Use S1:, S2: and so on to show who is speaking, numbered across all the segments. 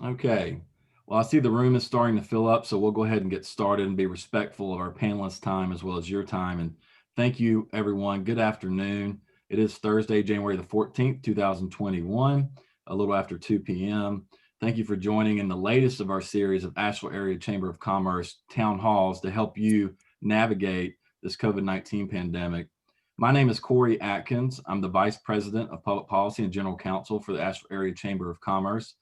S1: Okay. Well, I see the room is starting to fill up, so we'll go ahead and get started and be respectful of our panelists' time as well as your time. And thank you, everyone. Good afternoon. It is Thursday, January the 14th, 2021, a little after 2 p.m. Thank you for joining in the latest of our series of Asheville Area Chamber of Commerce town halls to help you navigate this COVID-19 pandemic. My name is Corey Atkins. I'm the Vice President of Public Policy and General Counsel for the Asheville Area Chamber of Commerce.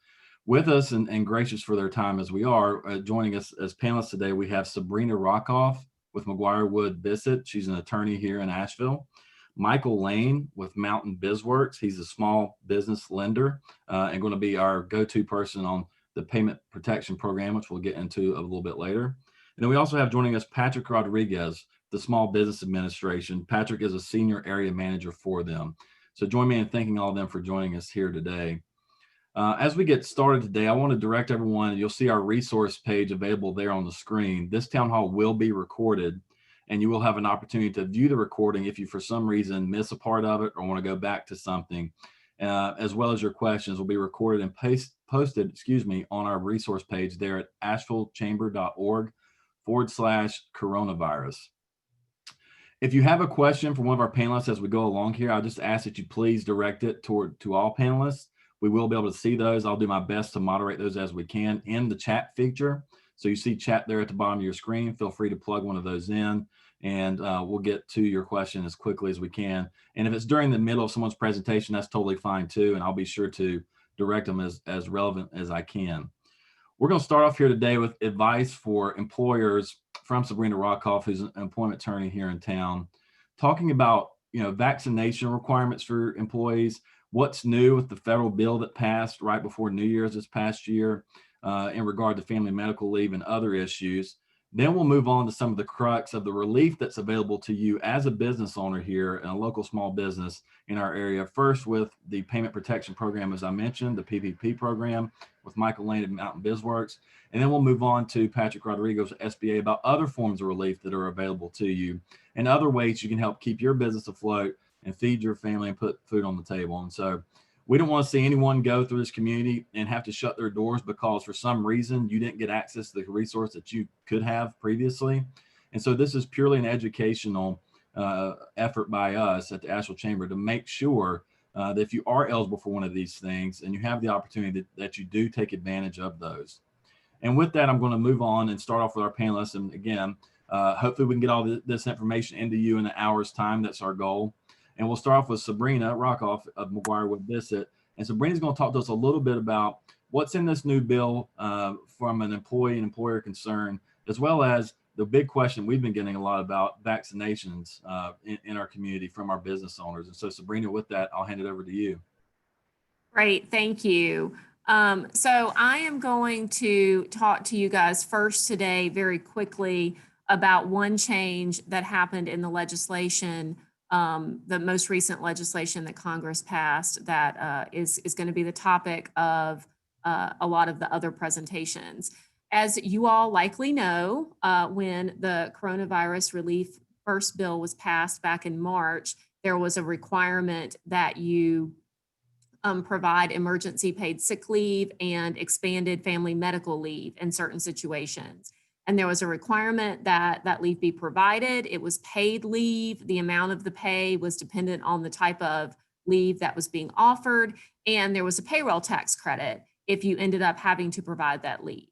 S1: With us and gracious for their time as we are, joining us as panelists today, we have Sabrina Rockoff with McGuire Wood Bissette. She's an attorney here in Asheville. Michael Lane with Mountain Bizworks. He's a small business lender and going to be our go-to person on the payment protection program, which we'll get into a little bit later. And then we also have joining us Patrick Rodriguez, the Small Business Administration. Patrick is a senior area manager for them. So join me in thanking all of them for joining us here today. As we get started today, I want to direct everyone, you'll see our resource page available there on the screen. This town hall will be recorded, and you will have an opportunity to view the recording if you for some reason miss a part of it or want to go back to something, as well as your questions will be recorded and posted on our resource page there at ashevillechamber.org/coronavirus. If you have a question for one of our panelists as we go along here, I just ask that you please direct it to all panelists. We will be able to see those. I'll do my best to moderate those as we can in the chat feature. So you see chat there at the bottom of your screen. Feel free to plug one of those in, and we'll get to your question as quickly as we can. And if it's during the middle of someone's presentation, that's totally fine too, and I'll be sure to direct them as relevant as I can. We're going to start off here today with advice for employers from Sabrina Rockoff, who's an employment attorney here in town, talking about vaccination requirements for employees. What's new with the federal bill that passed right before New Year's this past year in regard to family medical leave and other issues. Then we'll move on to some of the crux of the relief that's available to you as a business owner here in a local small business in our area. First with the payment protection program, as I mentioned, the PPP program with Michael Lane at Mountain Bizworks. And then we'll move on to Patrick Rodriguez at SBA about other forms of relief that are available to you and other ways you can help keep your business afloat and feed your family and put food on the table. And so we don't want to see anyone go through this community and have to shut their doors because for some reason you didn't get access to the resource that you could have previously. And so this is purely an educational effort by us at the Asheville Chamber to make sure that if you are eligible for one of these things and you have the opportunity that you do take advantage of those. And with that, I'm going to move on and start off with our panelists. And again, hopefully we can get all this information into you in an hour's time. That's our goal. And we'll start off with Sabrina Rockoff of McGuire Wood Bissette. And Sabrina's going to talk to us a little bit about what's in this new bill from an employee and employer concern, as well as the big question we've been getting a lot about vaccinations in our community from our business owners. And so Sabrina, with that, I'll hand it over to you.
S2: Great, thank you. So I am going to talk to you guys first today very quickly about one change that happened in the legislation, the most recent legislation that Congress passed that is going to be the topic of a lot of the other presentations. As you all likely know, when the coronavirus relief first bill was passed back in March, there was a requirement that you provide emergency paid sick leave and expanded family medical leave in certain situations. And there was a requirement that that leave be provided. It was paid leave. The amount of the pay was dependent on the type of leave that was being offered. And there was a payroll tax credit if you ended up having to provide that leave.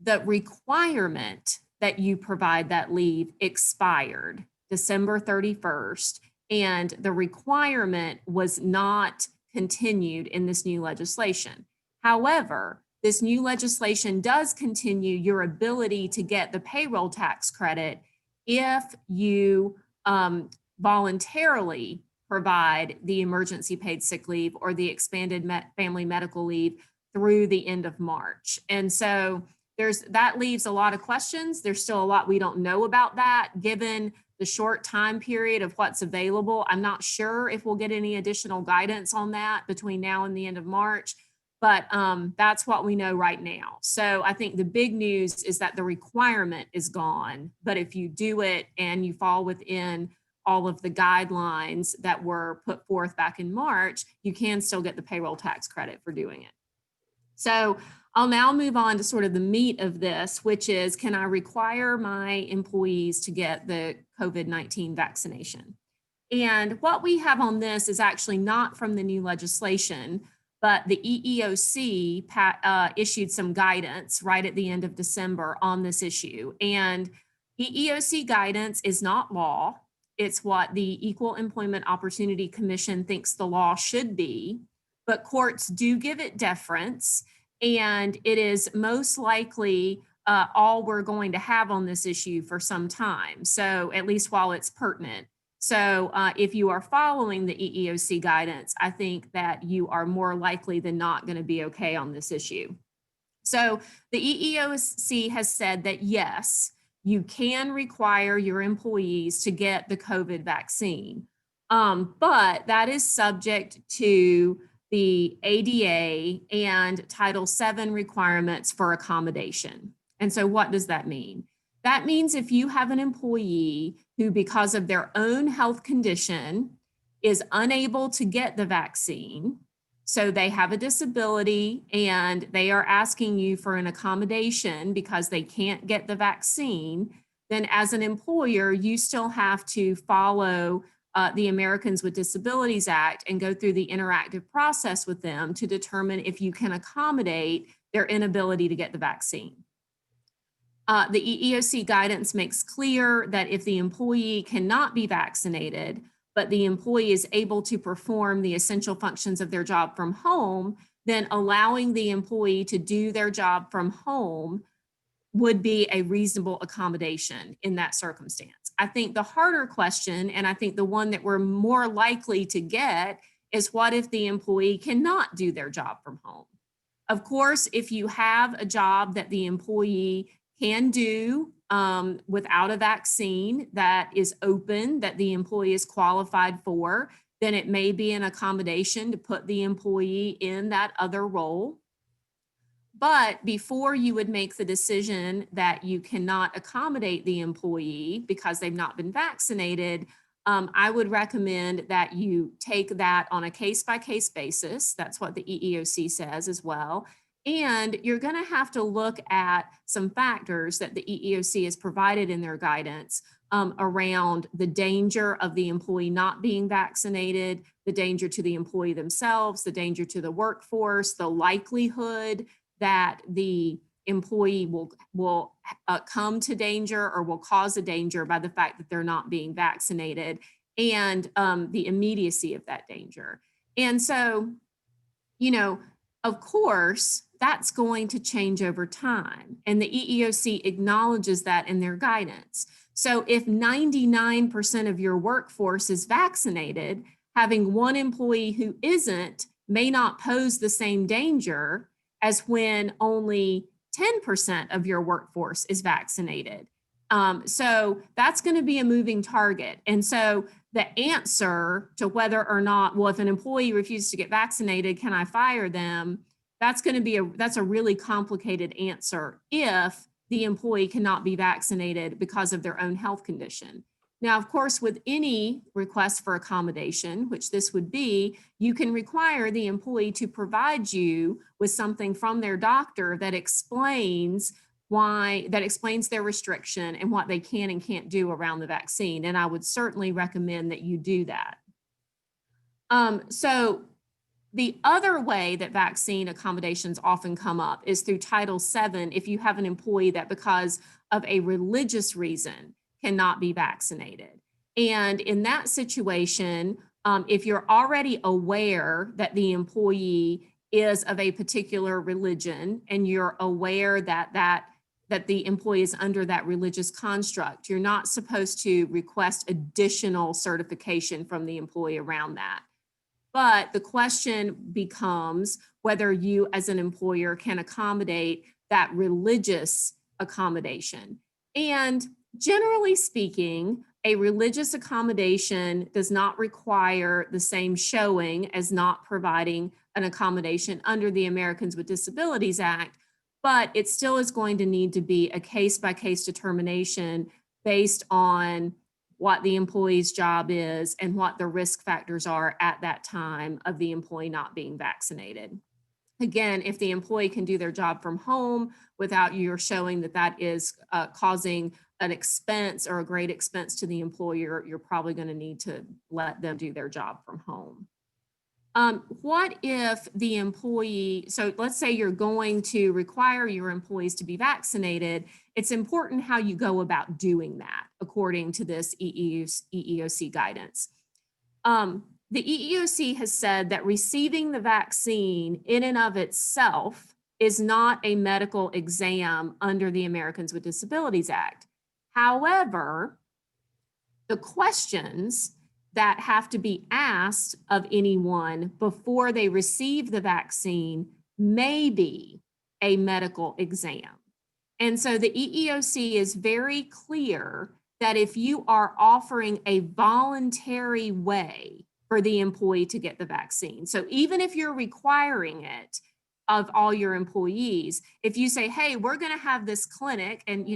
S2: The requirement that you provide that leave expired December 31st, and the requirement was not continued in this new legislation. However, this new legislation does continue your ability to get the payroll tax credit if you voluntarily provide the emergency paid sick leave or the expanded family medical leave through the end of March. And so that leaves a lot of questions. There's still a lot we don't know about that, given the short time period of what's available. I'm not sure if we'll get any additional guidance on that between now and the end of March, but that's what we know right now. So I think the big news is that the requirement is gone, but if you do it and you fall within all of the guidelines that were put forth back in March, you can still get the payroll tax credit for doing it. So I'll now move on to sort of the meat of this, which is, can I require my employees to get the COVID-19 vaccination? And what we have on this is actually not from the new legislation, but the EEOC issued some guidance right at the end of December on this issue. And EEOC guidance is not law. It's what the Equal Employment Opportunity Commission thinks the law should be, but courts do give it deference, and it is most likely all we're going to have on this issue for some time. So at least while it's pertinent. So if you are following the EEOC guidance, I think that you are more likely than not going to be okay on this issue. So the EEOC has said that yes, you can require your employees to get the COVID vaccine, but that is subject to the ADA and Title VII requirements for accommodation. And so what does that mean? That means if you have an employee who, because of their own health condition, is unable to get the vaccine, so they have a disability and they are asking you for an accommodation because they can't get the vaccine, then as an employer, you still have to follow the Americans with Disabilities Act and go through the interactive process with them to determine if you can accommodate their inability to get the vaccine. The EEOC guidance makes clear that if the employee cannot be vaccinated, but the employee is able to perform the essential functions of their job from home, then allowing the employee to do their job from home would be a reasonable accommodation in that circumstance. I think the harder question, and I think the one that we're more likely to get, is what if the employee cannot do their job from home? Of course, if you have a job that the employee can do without a vaccine that is open, that the employee is qualified for, then it may be an accommodation to put the employee in that other role. But before you would make the decision that you cannot accommodate the employee because they've not been vaccinated, I would recommend that you take that on a case-by-case basis. That's what the EEOC says as well. And you're going to have to look at some factors that the EEOC has provided in their guidance around the danger of the employee not being vaccinated, the danger to the employee themselves, the danger to the workforce, the likelihood that the employee will come to danger or will cause a danger by the fact that they're not being vaccinated, and the immediacy of that danger. And so, you know, of course, that's going to change over time. And the EEOC acknowledges that in their guidance. So if 99% of your workforce is vaccinated, having one employee who isn't may not pose the same danger as when only 10% of your workforce is vaccinated. So that's going to be a moving target. And so the answer to whether or not, well, if an employee refuses to get vaccinated, can I fire them? That's going to be that's a really complicated answer if the employee cannot be vaccinated because of their own health condition. Now, of course, with any request for accommodation, which this would be, you can require the employee to provide you with something from their doctor that explains their restriction and what they can and can't do around the vaccine. And I would certainly recommend that you do that. So the other way that vaccine accommodations often come up is through Title VII if you have an employee that because of a religious reason cannot be vaccinated. And in that situation, if you're already aware that the employee is of a particular religion and you're aware that the employee is under that religious construct, you're not supposed to request additional certification from the employee around that. But the question becomes whether you as an employer can accommodate that religious accommodation. And generally speaking, a religious accommodation does not require the same showing as not providing an accommodation under the Americans with Disabilities Act, but it still is going to need to be a case-by-case determination based on what the employee's job is and what the risk factors are at that time of the employee not being vaccinated. Again, if the employee can do their job from home without you showing that that is causing an expense or a great expense to the employer, you're probably going to need to let them do their job from home. What if the employee, so let's say you're going to require your employees to be vaccinated. It's important how you go about doing that according to this EEOC guidance. The EEOC has said that receiving the vaccine in and of itself is not a medical exam under the Americans with Disabilities Act. However, the questions that have to be asked of anyone before they receive the vaccine may be a medical exam. And so the EEOC is very clear that if you are offering a voluntary way for the employee to get the vaccine, so even if you're requiring it of all your employees, if you say, hey, we're going to have this clinic, and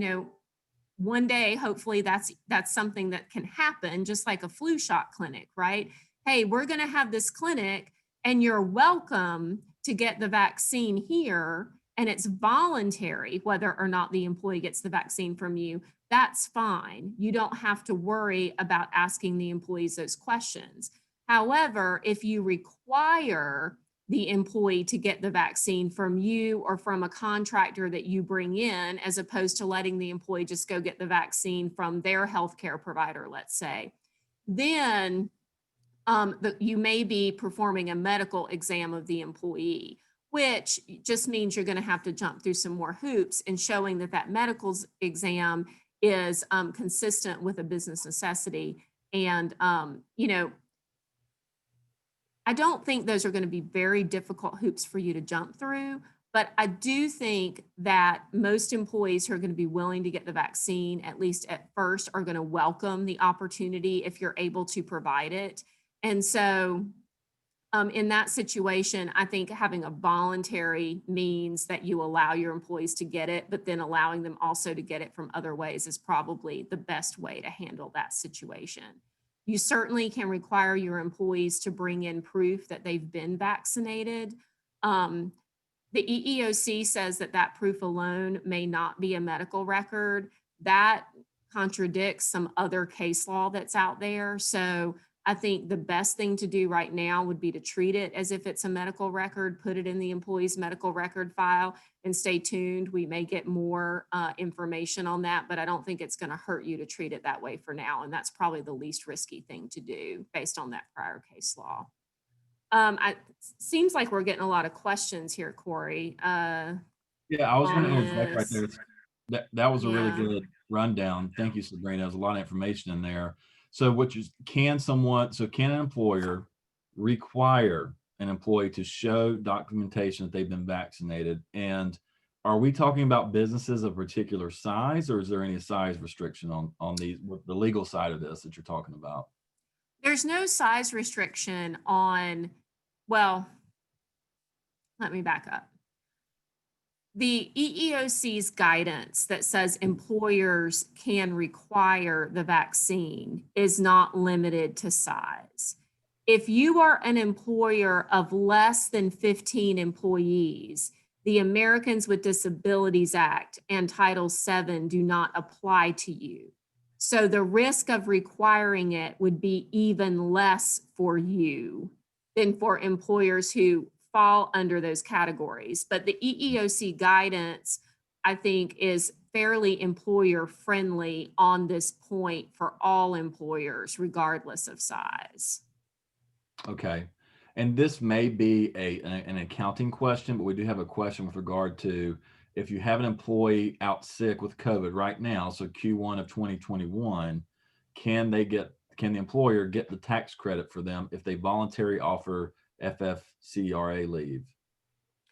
S2: one day, hopefully that's something that can happen, just like a flu shot clinic, right? Hey, we're going to have this clinic and you're welcome to get the vaccine here, and it's voluntary whether or not the employee gets the vaccine from you. That's fine. You don't have to worry about asking the employees those questions. However, if you require the employee to get the vaccine from you or from a contractor that you bring in, as opposed to letting the employee just go get the vaccine from their healthcare provider, let's say, then you may be performing a medical exam of the employee, which just means you're going to have to jump through some more hoops in showing that that medical exam is consistent with a business necessity. And, I don't think those are going to be very difficult hoops for you to jump through, but I do think that most employees who are going to be willing to get the vaccine, at least at first, are going to welcome the opportunity if you're able to provide it. And so in that situation, I think having a voluntary means that you allow your employees to get it, but then allowing them also to get it from other ways is probably the best way to handle that situation. You certainly can require your employees to bring in proof that they've been vaccinated. The EEOC says that that proof alone may not be a medical record. That contradicts some other case law that's out there. So I think the best thing to do right now would be to treat it as if it's a medical record, put it in the employee's medical record file, and stay tuned. We may get more information on that, but I don't think it's going to hurt you to treat it that way for now. And that's probably the least risky thing to do based on that prior case law. It seems like we're getting a lot of questions here, Corey.
S1: Yeah, I was going to interject right there. That was a really
S2: Yeah.
S1: good rundown. Thank you, Sabrina. There's a lot of information in there. So can an employer require an employee to show documentation that they've been vaccinated? And are we talking about businesses of particular size, or is there any size restriction on the legal side of this that you're talking about?
S2: There's no size restriction on, well, let me back up. The EEOC's guidance that says employers can require the vaccine is not limited to size. If you are an employer of less than 15 employees, the Americans with Disabilities Act and Title VII do not apply to you. So the risk of requiring it would be even less for you than for employers who fall under those categories. But the EEOC guidance, I think, is fairly employer friendly on this point for all employers, regardless of size.
S1: Okay. And this may be an accounting question, but we do have a question with regard to if you have an employee out sick with COVID right now, so Q1 of 2021, can the employer get the tax credit for them if they voluntarily offer FFCRA leave?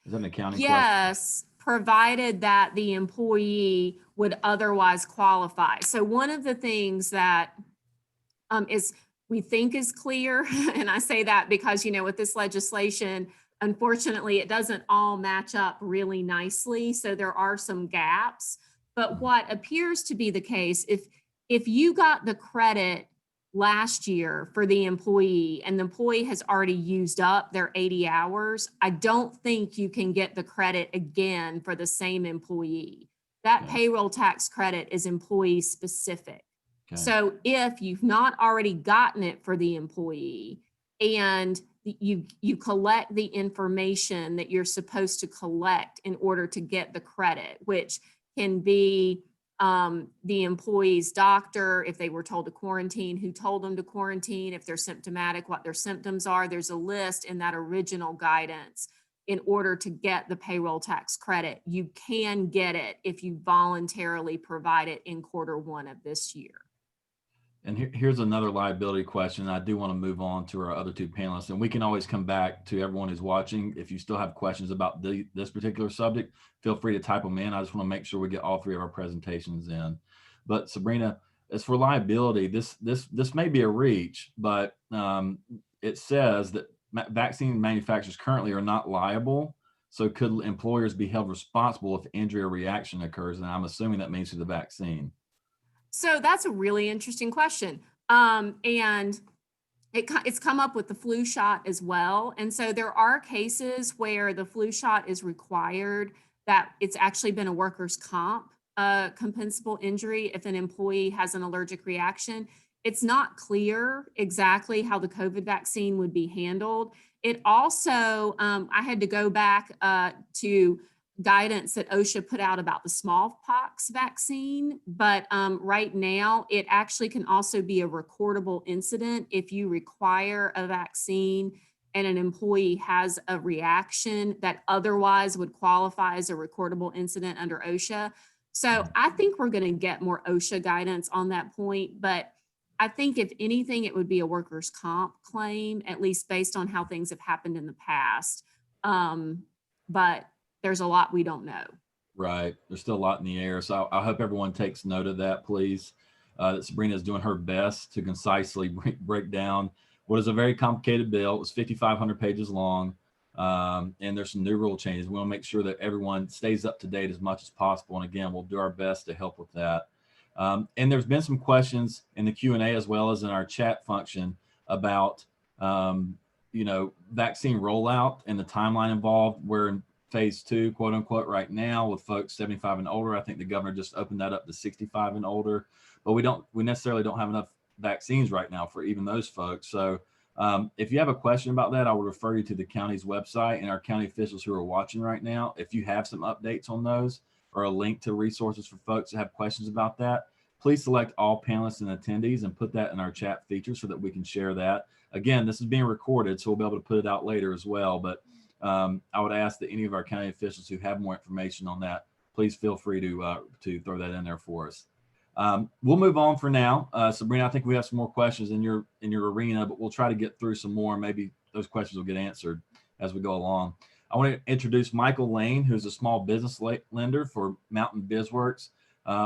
S1: Is that an accounting question?
S2: Yes, provided that the employee would otherwise qualify. So one of the things that we think is clear, and I say that because, with this legislation, unfortunately, it doesn't all match up really nicely. So there are some gaps. But what appears to be the case, if you got the credit last year for the employee and the employee has already used up their 80 hours, I don't think you can get the credit again for the same employee. That
S1: Okay.
S2: payroll tax credit is employee specific.
S1: Okay.
S2: So if you've not already gotten it for the employee and you collect the information that you're supposed to collect in order to get the credit, which can be the employee's doctor, if they were told to quarantine, who told them to quarantine, if they're symptomatic, what their symptoms are. There's a list in that original guidance in order to get the payroll tax credit. You can get it if you voluntarily provide it in Q1 of this year.
S1: And here's another liability question. I do want to move on to our other two panelists, and we can always come back to everyone who's watching. If you still have questions about this particular subject, feel free to type them in. I just want to make sure we get all three of our presentations in. But Sabrina, as for liability, this may be a reach, but it says that vaccine manufacturers currently are not liable. So could employers be held responsible if injury or reaction occurs? And I'm assuming that means to the vaccine.
S2: So that's a really interesting question. And it's come up with the flu shot as well. And so there are cases where the flu shot is required, that it's actually been a workers' comp compensable injury if an employee has an allergic reaction. It's not clear exactly how the COVID vaccine would be handled. It also, I had to go back to guidance that OSHA put out about the smallpox vaccine, but right now it actually can also be a recordable incident if you require a vaccine and an employee has a reaction that otherwise would qualify as a recordable incident under OSHA. So I think we're going to get more OSHA guidance on that point, but I think if anything, it would be a workers' comp claim, at least based on how things have happened in the past. But there's a lot we don't know.
S1: Right. There's still a lot in the air. So I hope everyone takes note of that, please. That Sabrina is doing her best to concisely break down what is a very complicated bill. It was 5,500 pages long, and there's some new rule changes. We want to make sure that everyone stays up to date as much as possible. And again, we'll do our best to help with that. And there's been some questions in the Q&A as well as in our chat function about, vaccine rollout and the timeline involved. We're in phase 2, quote unquote, right now with folks 75 and older. I think the governor just opened that up to 65 and older, but we necessarily don't have enough vaccines right now for even those folks. So if you have a question about that, I would refer you to the county's website and our county officials who are watching right now. If you have some updates on those or a link to resources for folks that have questions about that, please select all panelists and attendees and put that in our chat feature so that we can share that. Again, this is being recorded, so we'll be able to put it out later as well. But I would ask that any of our county officials who have more information on that, please feel free to throw that in there for us. We'll move on for now. Sabrina, I think we have some more questions in your arena, but we'll try to get through some more. Maybe those questions will get answered as we go along. I want to introduce Michael Lane, who's a small business lender for Mountain Bizworks.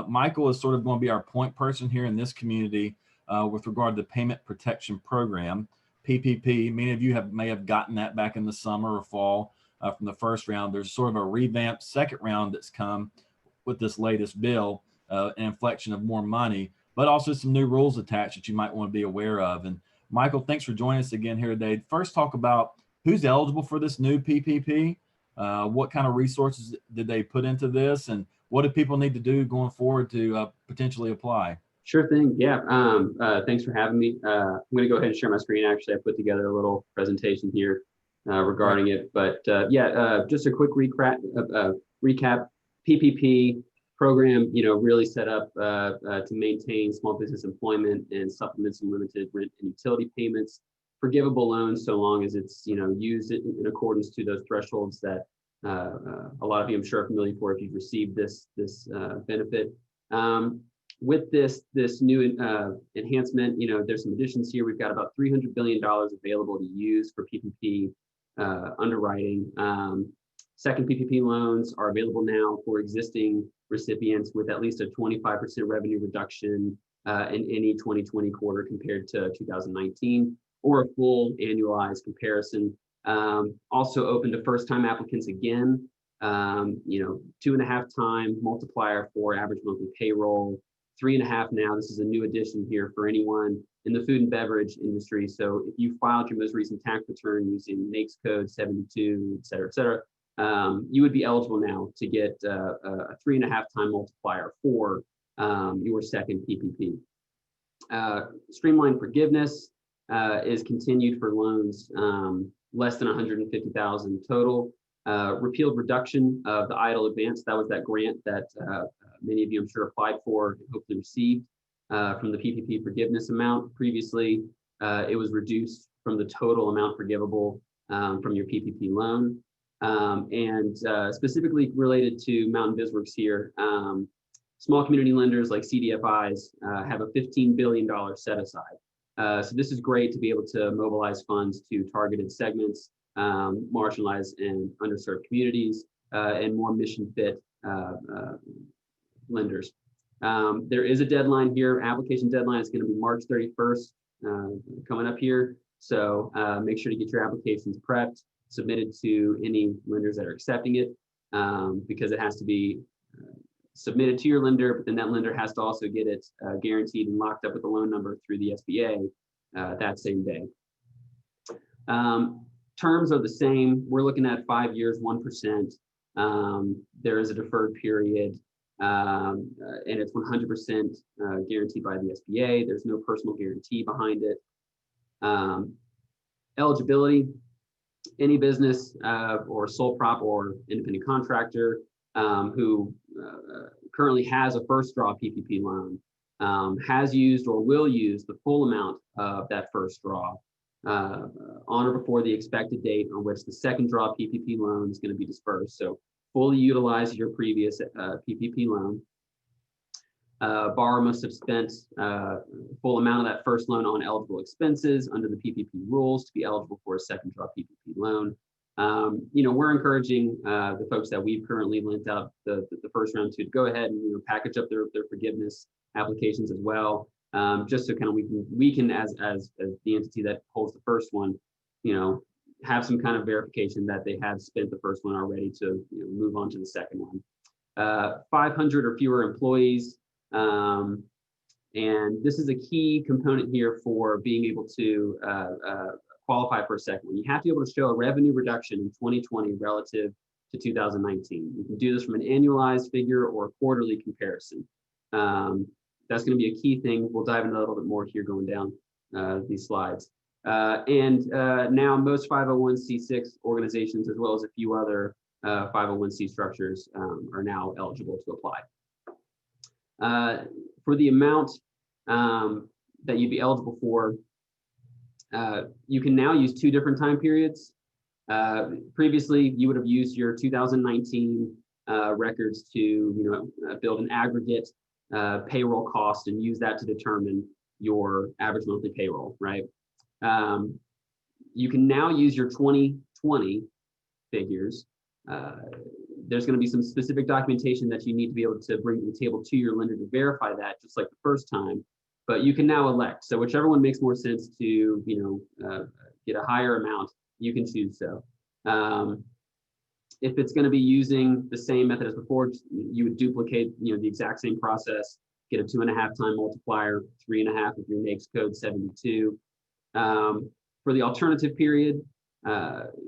S1: Michael is sort of going to be our point person here in this community with regard to the Payment Protection Program, PPP. Many of you may have gotten that back in the summer or fall from the first round. There's sort of a revamped second round that's come with this latest bill, an inflection of more money, but also some new rules attached that you might want to be aware of. And Michael, thanks for joining us again here today. First, talk about who's eligible for this new PPP, what kind of resources did they put into this, and what do people need to do going forward to potentially apply?
S3: Sure thing. Yeah. Thanks for having me. I'm going to go ahead and share my screen. Actually, I put together a little presentation here regarding it. But just a quick recap. PPP program, really set up to maintain small business employment and supplements and limited rent and utility payments, forgivable loans so long as it's used in accordance to those thresholds that a lot of you I'm sure are familiar for if you've received this benefit. With this new enhancement, there's some additions here. We've got about $300 billion available to use for PPP underwriting. Second PPP loans are available now for existing recipients with at least a 25% revenue reduction in any 2020 quarter compared to 2019, or a full annualized comparison. Also open to first-time applicants again. 2.5 time multiplier for average monthly payroll. 3.5 now. This is a new addition here for anyone in the food and beverage industry. So if you filed your most recent tax return using NAICS code 72, et cetera, you would be eligible now to get a 3.5 time multiplier for your second PPP. Streamlined forgiveness is continued for loans less than 150,000 total. Repealed reduction of the idle advance. That was that grant that many of you, I'm sure, applied for and hopefully received from the PPP forgiveness amount. Previously, it was reduced from the total amount forgivable from your PPP loan. And specifically related to Mountain Bizworks here, small community lenders like CDFIs have a $15 billion set aside. So this is great to be able to mobilize funds to targeted segments, marginalized and underserved communities, and more mission fit lenders. There is a deadline here. Application deadline is going to be March 31st coming up here. So make sure to get your applications prepped, submitted to any lenders that are accepting it, because it has to be submitted to your lender, but then that lender has to also get it guaranteed and locked up with a loan number through the SBA that same day. Terms are the same. We're looking at 5 years, 1%. There is a deferred period, and it's 100% guaranteed by the SBA. There's no personal guarantee behind it. Eligibility, any business or sole prop or independent contractor who currently has a first draw PPP loan, has used or will use the full amount of that first draw on or before the expected date on which the second draw PPP loan is going to be dispersed. So fully utilize your previous PPP loan. Borrower must have spent full amount of that first loan on eligible expenses under the PPP rules to be eligible for a second draw PPP loan. We're encouraging the folks that we've currently lent out the first round to go ahead and package up their forgiveness applications as well, just so kind of we can as the entity that holds the first one, have some kind of verification that they have spent the first one already to move on to the second one. 500 or fewer employees, and this is a key component here for being able to qualify for a second one. You have to be able to show a revenue reduction in 2020 relative to 2019. You can do this from an annualized figure or a quarterly comparison. That's going to be a key thing. We'll dive into a little bit more here going down these slides. Now most 501c6 organizations, as well as a few other 501c structures, are now eligible to apply. For the amount that you'd be eligible for, you can now use 2 different time periods. Previously, you would have used your 2019 records to build an aggregate payroll cost and use that to determine your average monthly payroll, right? You can now use your 2020 figures. There's going to be some specific documentation that you need to be able to bring to the table to your lender to verify that, just like the first time. But you can now elect. So whichever one makes more sense to get a higher amount, you can choose so. If it's going to be using the same method as before, you would duplicate the exact same process, get a 2.5 time multiplier, 3.5 if your NAICS code 72. For the alternative period,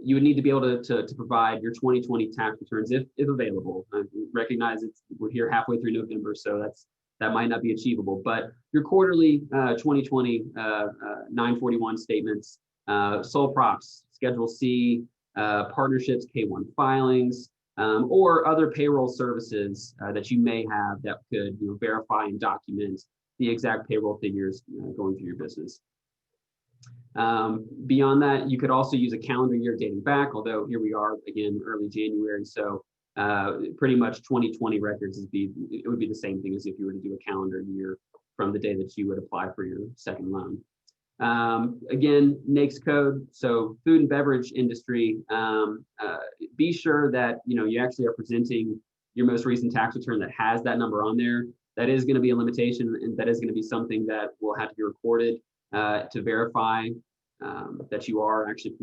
S3: you would need to be able to provide your 2020 tax returns if available. I recognize we're here halfway through November, so that might not be achievable, but your quarterly 2020 941 statements, sole props, Schedule C, partnerships, K1 filings, or other payroll services that you may have that could verify and document the exact payroll figures going through your business. Beyond that, you could also use a calendar year dating back, although here we are again, early January. So pretty much 2020 records it would be the same thing as if you were to do a calendar year from the day that you would apply for your second loan. Again, NAICS code. So food and beverage industry, be sure that you actually are presenting your most recent tax return that has that number on there. That is going to be a limitation, and that is going to be something that will have to be recorded to verify that you are actually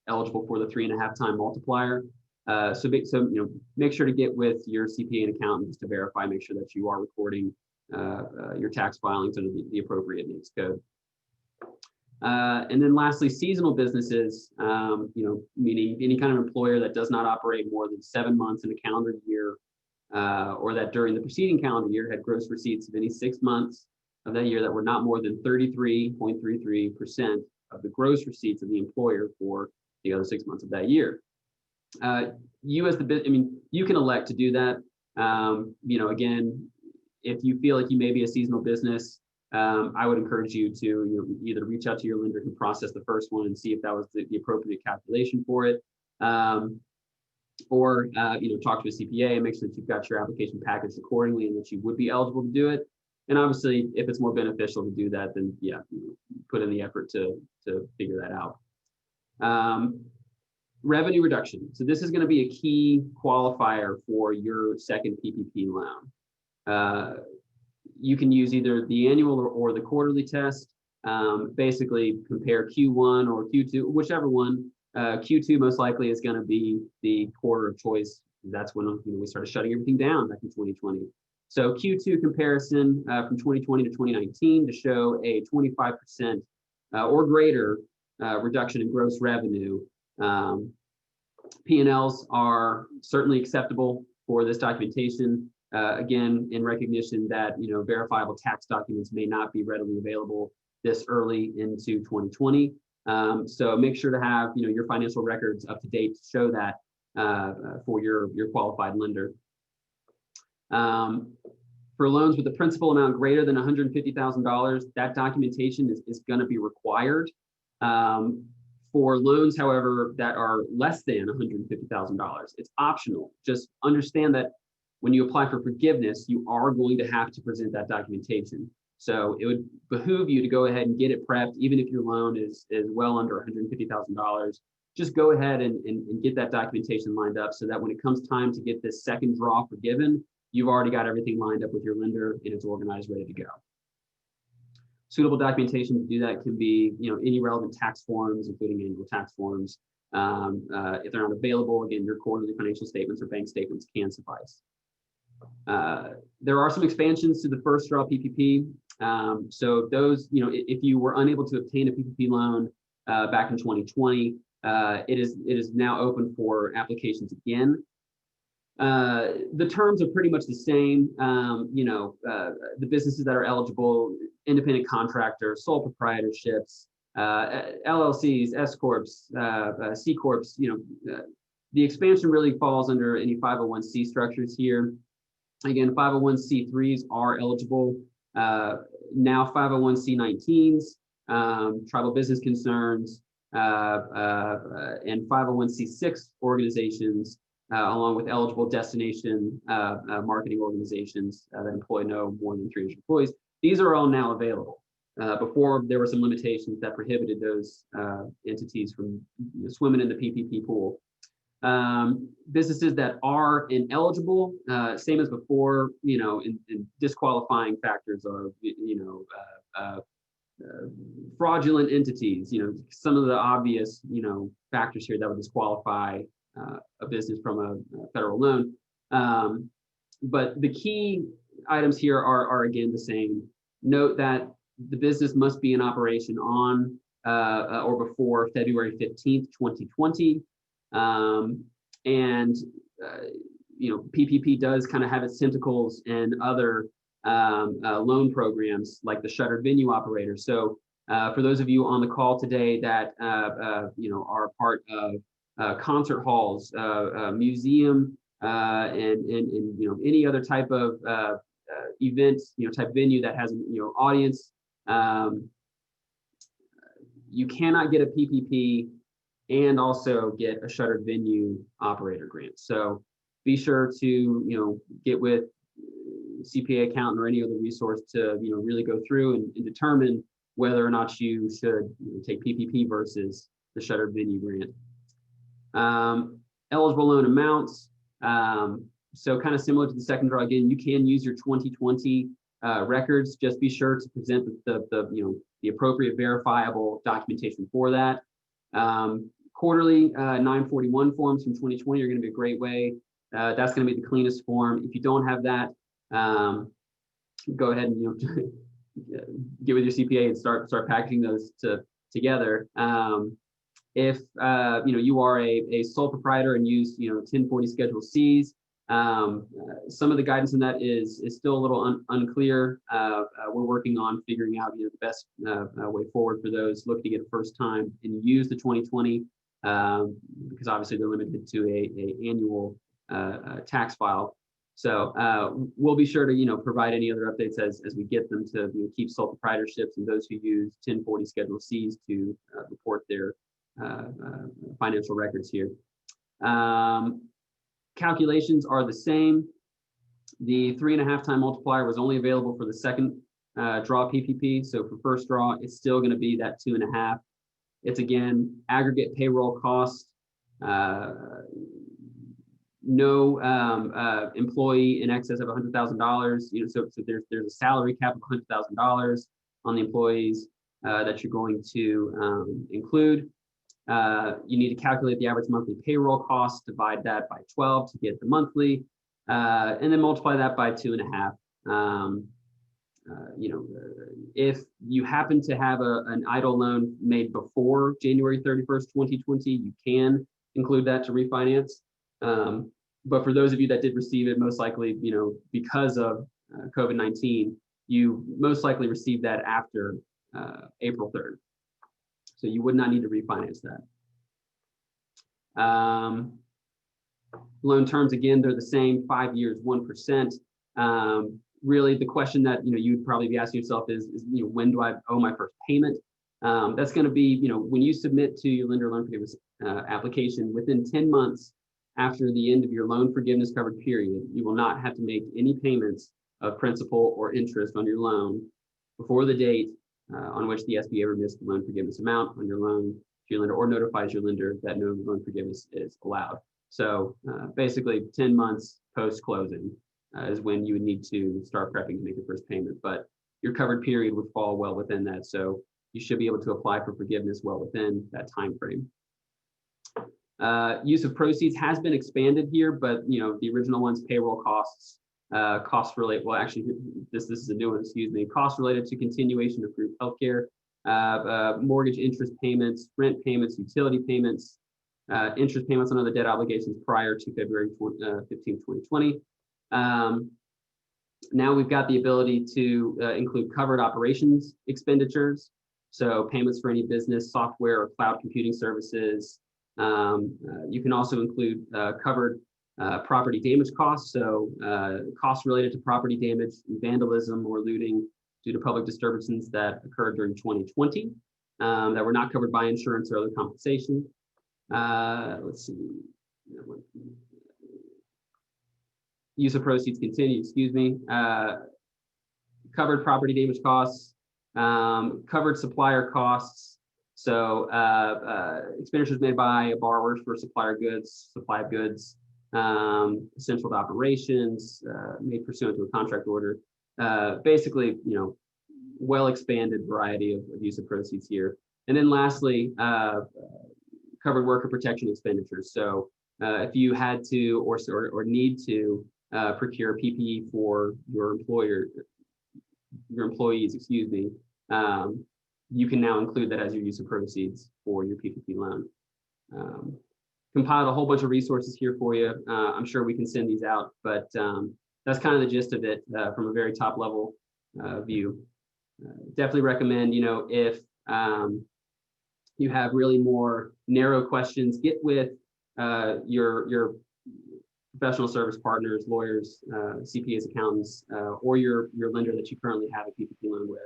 S3: eligible for the 3.5 time multiplier. So make sure to get with your CPA and accountant just to verify, make sure that you are recording your tax filings under the appropriate NAICS code. And then lastly, seasonal businesses, meaning any kind of employer that does not operate more than 7 months in a calendar year, or that during the preceding calendar year had gross receipts of any 6 months of that year that were not more than 33.33% of the gross receipts of the employer for the other 6 months of that year. You as the you can elect to do that. Again, if you feel like you may be a seasonal business, I would encourage you to either reach out to your lender who processed the first one and see if that was the appropriate calculation for it, or talk to a CPA and make sure that you've got your application packaged accordingly and that you would be eligible to do it. And obviously, if it's more beneficial to do that, then put in the effort to figure that out. Revenue reduction. So this is going to be a key qualifier for your second PPP loan. You can use either the annual or the quarterly test. Basically compare Q1 or Q2, whichever one. Q2 most likely is going to be the quarter of choice. That's when we started shutting everything down back in 2020. So Q2 comparison from 2020 to 2019 to show a 25% or greater reduction in gross revenue. P&Ls are certainly acceptable for this documentation. Again, in recognition that verifiable tax documents may not be readily available this early into 2020. So make sure to have your financial records up to date to show that for your qualified lender. For loans with a principal amount greater than $150,000, that documentation is going to be required. For loans, however, that are less than $150,000, it's optional. Just understand that when you apply for forgiveness, you are going to have to present that documentation. So it would behoove you to go ahead and get it prepped, even if your loan is well under $150,000. Just go ahead and get that documentation lined up so that when it comes time to get this second draw forgiven, you've already got everything lined up with your lender and it's organized, ready to go. Suitable documentation to do that can be, any relevant tax forms, including annual tax forms. If they're not available, again, your quarterly financial statements or bank statements can suffice. There are some expansions to the first draw PPP. So those, if you were unable to obtain a PPP loan back in 2020, it is now open for applications again. The terms are pretty much the same. The businesses that are eligible: independent contractors, sole proprietorships, LLCs, S corps, C corps. The expansion really falls under any 501c structures here. Again, 501c3s are eligible. Now 501c19s, tribal business concerns, and 501c6 organizations, along with eligible destination marketing organizations that employ no more than 300 employees. These are all now available. Before, there were some limitations that prohibited those entities from swimming in the PPP pool. Businesses that are ineligible, same as before, and disqualifying factors are, fraudulent entities, some of the obvious, factors here that would disqualify a business from a federal loan. But the key items here are again the same. Note that the business must be in operation on or before February 15th, 2020. PPP does kind of have its tentacles in other loan programs like the shuttered venue operator. So for those of you on the call today that are part of concert halls, museum, and any other type of event type venue that has audience, you cannot get a PPP and also get a shuttered venue operator grant. So be sure to get with CPA accountant or any other resource to really go through and determine whether or not you should take PPP versus the shuttered venue grant. Eligible loan amounts. So kind of similar to the second draw, again, you can use your 2020 records. Just be sure to present the appropriate verifiable documentation for that. Quarterly 941 forms from 2020 are going to be a great way. That's going to be the cleanest form. If you don't have that, go ahead and get with your CPA and start packaging those together. If you are a sole proprietor and use 1040 Schedule Cs, some of the guidance in that is still a little unclear. We're working on figuring out the best way forward for those looking to get a first time and use the 2020, because obviously they're limited to a annual tax file. So we'll be sure to provide any other updates as we get them to keep sole proprietorships and those who use 1040 Schedule Cs to report their financial records here. Calculations are the same. The 3.5 time multiplier was only available for the second draw PPP. So for first draw, it's still going to be that 2.5. It's again aggregate payroll cost. No employee in excess of $100,000. So there's a salary cap of $100,000 on the employees that you're going to include. You need to calculate the average monthly payroll cost, divide that by 12 to get the monthly, and then multiply that by 2.5. If you happen to have an idle loan made before January 31st, 2020, you can include that to refinance. But for those of you that did receive it, most likely, because of COVID-19, you most likely received that after April 3rd. So you would not need to refinance that. Loan terms, again, they're the same, 5 years, 1%. Really, the question that you'd probably be asking yourself is when do I owe my first payment? That's going to be when you submit to your lender loan forgiveness application within 10 months after the end of your loan forgiveness covered period, you will not have to make any payments of principal or interest on your loan before the date on which the SBA remits the loan forgiveness amount on your loan to your lender or notifies your lender that no loan forgiveness is allowed. So basically 10 months post-closing is when you would need to start prepping to make your first payment, but your covered period would fall well within that. So you should be able to apply for forgiveness well within that time frame. Use of proceeds has been expanded here, but the original one's payroll costs, costs related. Well, actually, this is a new one. Excuse me. Costs related to continuation of group healthcare, mortgage interest payments, rent payments, utility payments, interest payments on other debt obligations prior to February 15, 2020. Now we've got the ability to include covered operations expenditures, so payments for any business software or cloud computing services. You can also include covered property damage costs, so costs related to property damage, vandalism, or looting due to public disturbances that occurred during 2020 that were not covered by insurance or other compensation. Let's see. Use of proceeds continue, excuse me. Covered property damage costs, covered supplier costs. So expenditures made by borrowers for supplier goods, supply of goods, essential to operations, made pursuant to a contract order. Basically, well expanded variety of use of proceeds here. And then lastly, covered worker protection expenditures. So if you had to or need to procure PPE for your employees, excuse me, you can now include that as your use of proceeds for your PPP loan. Compiled a whole bunch of resources here for you. I'm sure we can send these out, but that's kind of the gist of it from a very top level view. Definitely recommend, if you have really more narrow questions, get with your professional service partners, lawyers, CPAs, accountants, or your lender that you currently have a PPP loan with.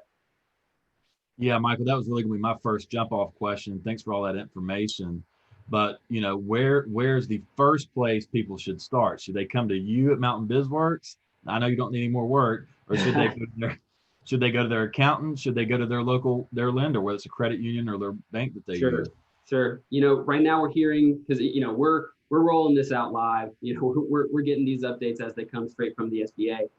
S1: Yeah, Michael, that was really going to be my first jump off question. Thanks for all that information. But, where's the first place people should start? Should they come to you at Mountain Bizworks? I know you don't need any more work. Or should they go to their accountant? Should they go to their lender, whether it's a credit union or their bank that they use?
S3: Sure. Right now we're hearing, because, we're rolling this out live. We're getting these updates as they come straight from the SBA.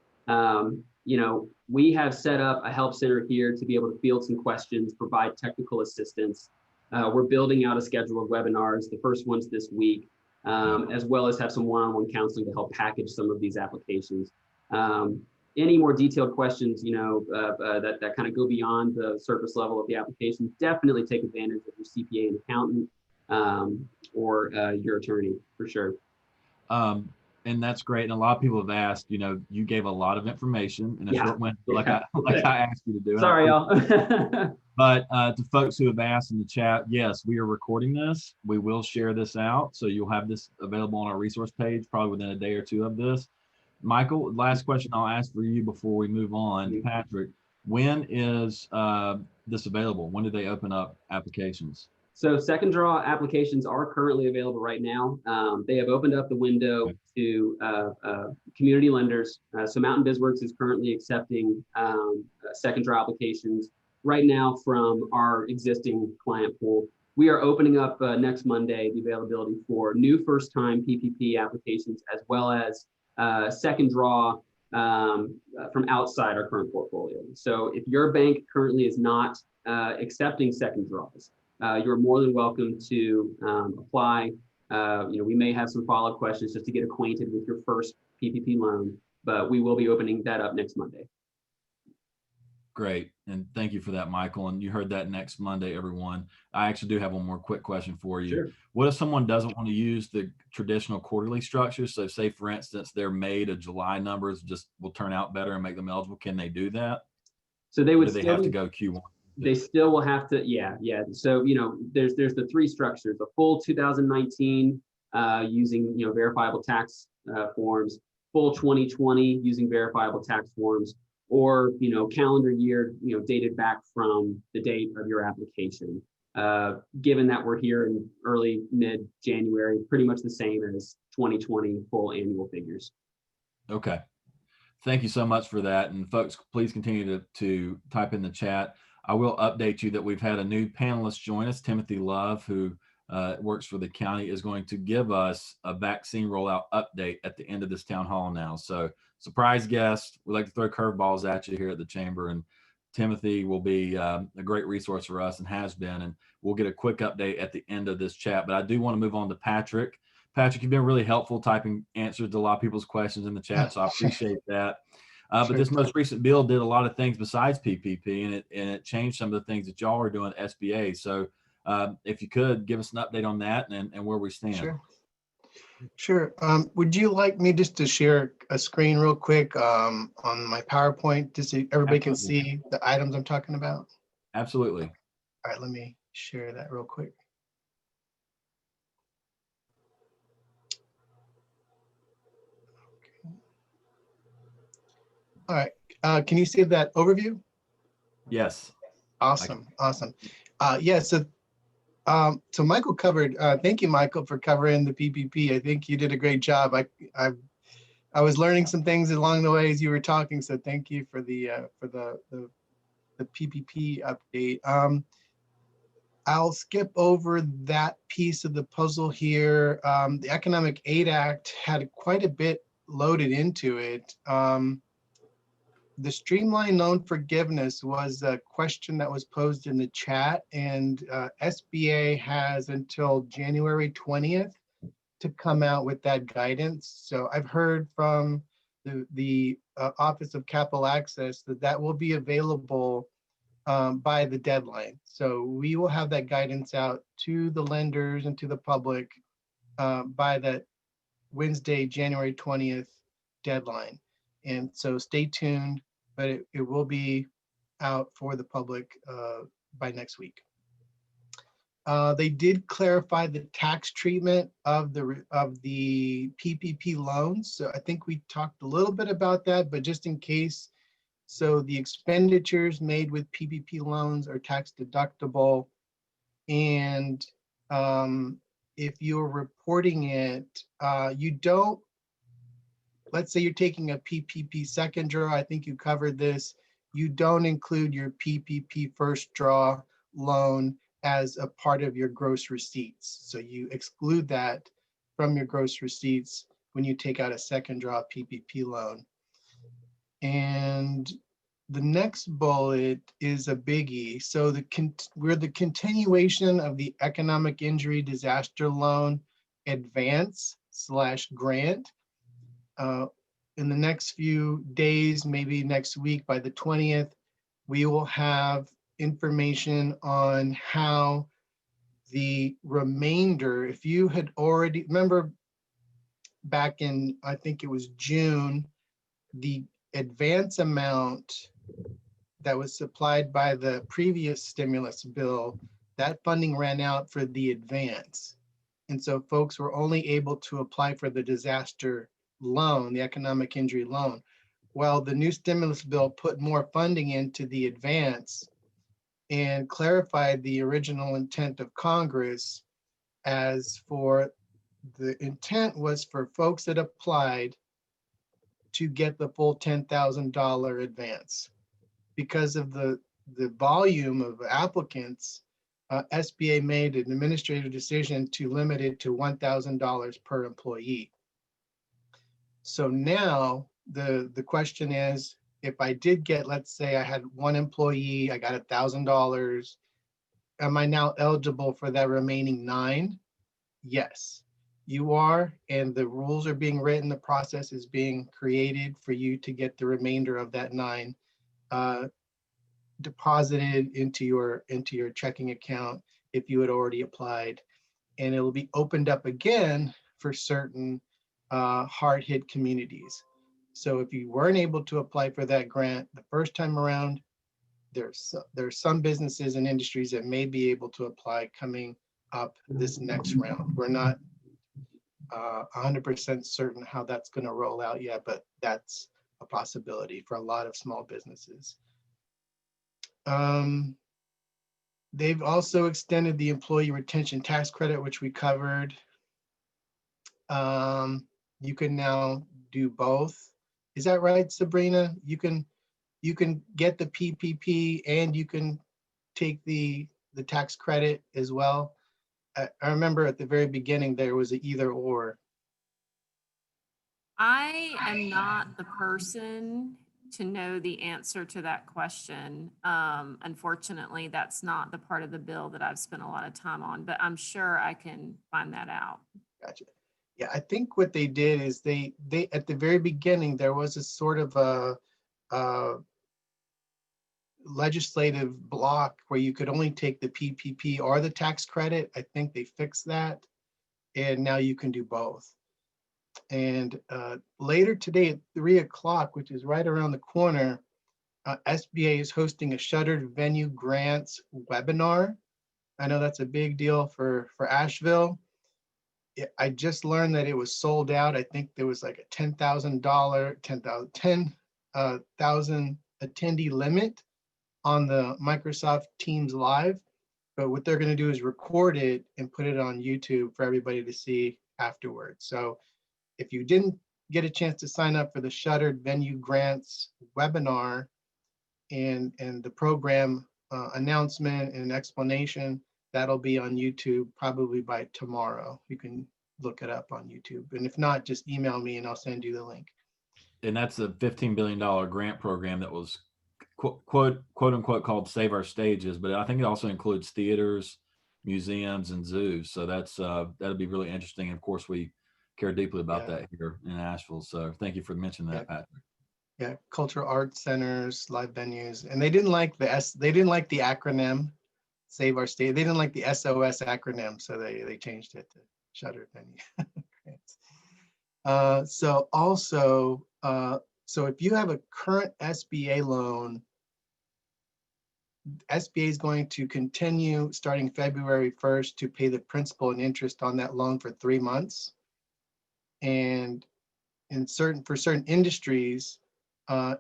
S3: We have set up a help center here to be able to field some questions, provide technical assistance. We're building out a schedule of webinars. The first one's this week, as well as have some one-on-one counseling to help package some of these applications. any more detailed questions, that kind of go beyond the surface level of the application, definitely take advantage of your CPA and accountant, or your attorney for sure.
S1: And that's great. And a lot of people have asked, you gave a lot of information in a short window, like I asked you to do.
S3: Sorry, y'all.
S1: But to folks who have asked in the chat, yes, we are recording this. We will share this out. So you'll have this available on our resource page, probably within a day or two of this. Michael, last question I'll ask for you before we move on. Patrick, when is this available? When do they open up applications?
S3: So second draw applications are currently available right now. They have opened up the window to community lenders. So Mountain Bizworks is currently accepting second draw applications right now from our existing client pool. We are opening up next Monday the availability for new first-time PPP applications, as well as second draw from outside our current portfolio. So if your bank currently is not accepting second draws, you're more than welcome to apply. We may have some follow-up questions just to get acquainted with your first PPP loan, but we will be opening that up next Monday.
S1: Great. And thank you for that, Michael. And you heard that next Monday, everyone. I actually do have one more quick question for you.
S3: Sure.
S1: What if someone doesn't want to use the traditional quarterly structure? So say, for instance, their May to July numbers just will turn out better and make them eligible. Can they do that?
S3: So they would
S1: still have to go Q1?
S3: They still will have to, yeah. So, there's the three structures: the full 2019 using, verifiable tax forms, full 2020 using verifiable tax forms, or, calendar year, dated back from the date of your application. Given that we're here in early, mid-January, pretty much the same as 2020 full annual figures.
S1: Okay. Thank you so much for that. And folks, please continue to type in the chat. I will update you that we've had a new panelist join us. Timothy Love, who works for the county, is going to give us a vaccine rollout update at the end of this town hall now. So surprise guest. We like to throw curveballs at you here at the chamber, and Timothy will be a great resource for us and has been, and we'll get a quick update at the end of this chat. But I do want to move on to Patrick. Patrick, you've been really helpful typing answers to a lot of people's questions in the chat, so I appreciate that. But this most recent bill did a lot of things besides PPP, and it changed some of the things that y'all are doing at SBA. So if you could give us an update on that and where we stand.
S4: Sure. Would you like me just to share a screen real quick on my PowerPoint, just so everybody can see the items I'm talking about?
S1: Absolutely.
S4: All right, let me share that real quick. All right, can you see that overview?
S1: Yes.
S4: Awesome. Yeah, so Michael covered, thank you, Michael, for covering the PPP. I think you did a great job. I was learning some things along the way as you were talking, so thank you for the PPP update. I'll skip over that piece of the puzzle here. The Economic Aid Act had quite a bit loaded into it. The streamlined loan forgiveness was a question that was posed in the chat, and SBA has until January 20th to come out with that guidance. So I've heard from the Office of Capital Access that will be available by the deadline. So we will have that guidance out to the lenders and to the public by that Wednesday, January 20th deadline. And so stay tuned, but it will be out for the public by next week. They did clarify the tax treatment of the PPP loans. So I think we talked a little bit about that, but just in case, so the expenditures made with PPP loans are tax deductible, and if you're reporting it, you don't. Let's say you're taking a PPP second draw, I think you covered this, you don't include your PPP first draw loan as a part of your gross receipts. So you exclude that from your gross receipts when you take out a second draw PPP loan. And the next bullet is a biggie. So we're the continuation of the Economic Injury Disaster Loan Advance / Grant. in the next few days, maybe next week by the 20th, we will have information on how the remainder, if you had already, remember back in, I think it was June, the advance amount that was supplied by the previous stimulus bill, that funding ran out for the advance. And so folks were only able to apply for the disaster loan, the economic injury loan. Well, the new stimulus bill put more funding into the advance and clarified the original intent of Congress as for the intent was for folks that applied to get the full $10,000 advance. Because of the volume of applicants, SBA made an administrative decision to limit it to $1,000 per employee. So now the question is, if I did get, let's say I had one employee, I got $1,000, am I now eligible for that remaining 9? Yes, you are, and the rules are being written, the process is being created for you to get the remainder of that 9 deposited into your checking account if you had already applied, and it will be opened up again for certain hard-hit communities. So if you weren't able to apply for that grant the first time around, there's some businesses and industries that may be able to apply coming up this next round. We're not 100% certain how that's going to roll out yet, but that's a possibility for a lot of small businesses. They've also extended the employee retention tax credit, which we covered. You can now do both. Is that right, Sabrina? You can get the PPP and you can take the tax credit as well. I remember at the very beginning there was an either or.
S2: I am not the person to know the answer to that question. Unfortunately, that's not the part of the bill that I've spent a lot of time on, but I'm sure I can find that out.
S4: Gotcha. Yeah, I think what they did is they at the very beginning, there was a sort of a legislative block where you could only take the PPP or the tax credit. I think they fixed that, and now you can do both. And later today at 3 o'clock, which is right around the corner, SBA is hosting a shuttered venue grants webinar. I know that's a big deal for Asheville. I just learned that it was sold out. I think there was like a $10,000 attendee limit on the Microsoft Teams Live. But what they're going to do is record it and put it on YouTube for everybody to see afterwards. So if you didn't get a chance to sign up for the Shuttered Venue Grants webinar and the program announcement and explanation, that'll be on YouTube probably by tomorrow. You can look it up on YouTube. And if not, just email me and I'll send you the link.
S1: And that's a $15 billion grant program that was quote unquote called Save Our Stages, but I think it also includes theaters, museums, and zoos. So that's that'll be really interesting. And of course, we care deeply about that here in Asheville. So thank you for mentioning that, Patrick.
S4: Yeah, cultural arts centers, live venues, and they didn't like the acronym Save Our State. They didn't like the SOS acronym, so they changed it to Shuttered Venue Grants. So also, so if you have a current SBA loan, SBA is going to continue starting February 1st to pay the principal and interest on that loan for 3 months. And for certain industries,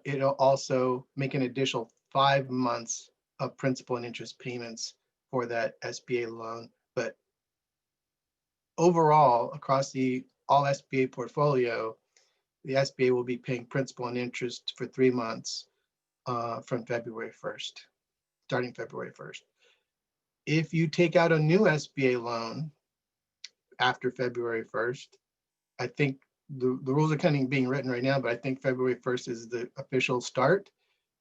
S4: it'll also make an additional 5 months of principal and interest payments for that SBA loan. But overall, across all SBA portfolio, the SBA will be paying principal and interest for 3 months from February 1st, starting February 1st. If you take out a new SBA loan after February 1st, I think the rules are kind of being written right now, but I think February 1st is the official start.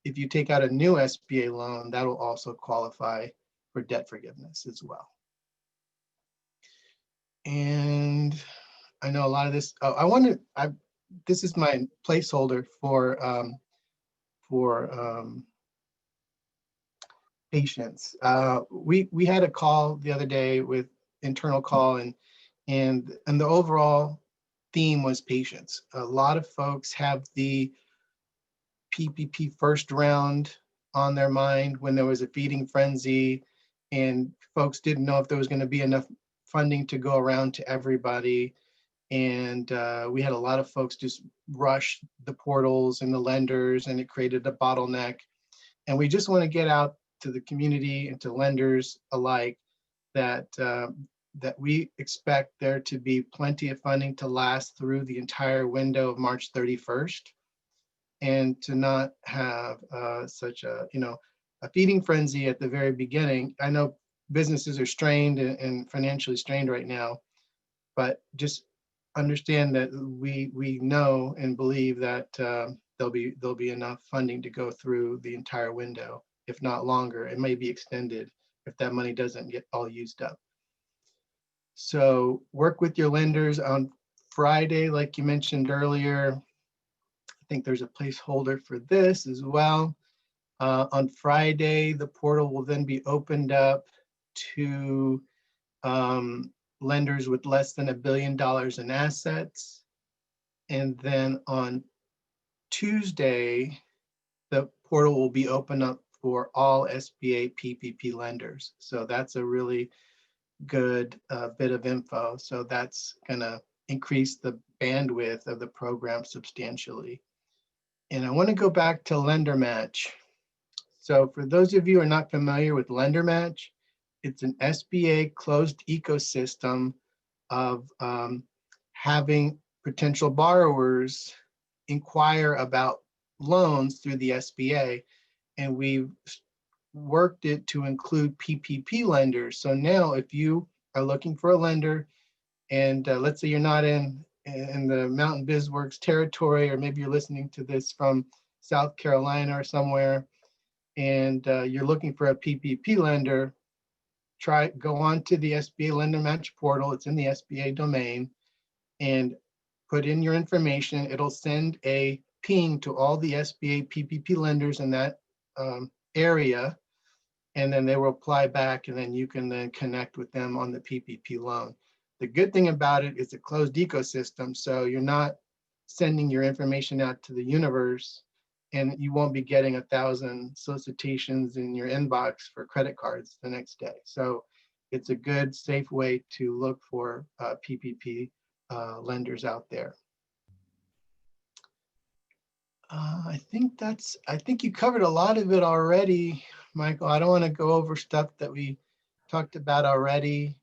S4: If you take out a new SBA loan, that will also qualify for debt forgiveness as well. And I know a lot of this, this is my placeholder for patients. We had a call the other day with internal call, and the overall theme was patience. A lot of folks have the PPP first round on their mind when there was a feeding frenzy, and folks didn't know if there was going to be enough funding to go around to everybody. And we had a lot of folks just rush the portals and the lenders, and it created a bottleneck. And we just want to get out to the community and to lenders alike that that we expect there to be plenty of funding to last through the entire window of March 31st, and to not have such a, a feeding frenzy at the very beginning. I know businesses are strained and financially strained right now, but just understand that we know and believe that there'll be enough funding to go through the entire window, if not longer. It may be extended if that money doesn't get all used up. So work with your lenders on Friday, like you mentioned earlier. I think there's a placeholder for this as well. On Friday, the portal will then be opened up to lenders with less than $1 billion in assets. And then on Tuesday, the portal will be open up for all SBA PPP lenders. So that's a really good bit of info. So that's gonna increase the bandwidth of the program substantially. And I want to go back to Lender Match. So for those of you who are not familiar with Lender Match, it's an SBA closed ecosystem of having potential borrowers inquire about loans through the SBA. And we've worked it to include PPP lenders. So now if you are looking for a lender, and let's say you're not in the Mountain Bizworks territory, or maybe you're listening to this from South Carolina or somewhere, and you're looking for a PPP lender, go on to the SBA Lender Match portal. It's in the SBA domain, and put in your information. It'll send a ping to all the SBA PPP lenders in that area, and then they will apply back, and then you can then connect with them on the PPP loan. The good thing about it is a closed ecosystem, so you're not sending your information out to the universe, and you won't be getting 1,000 solicitations in your inbox for credit cards the next day. So it's a good, safe way to look for PPP lenders out there. I think you covered a lot of it already, Michael. I don't want to go over stuff that we talked about already.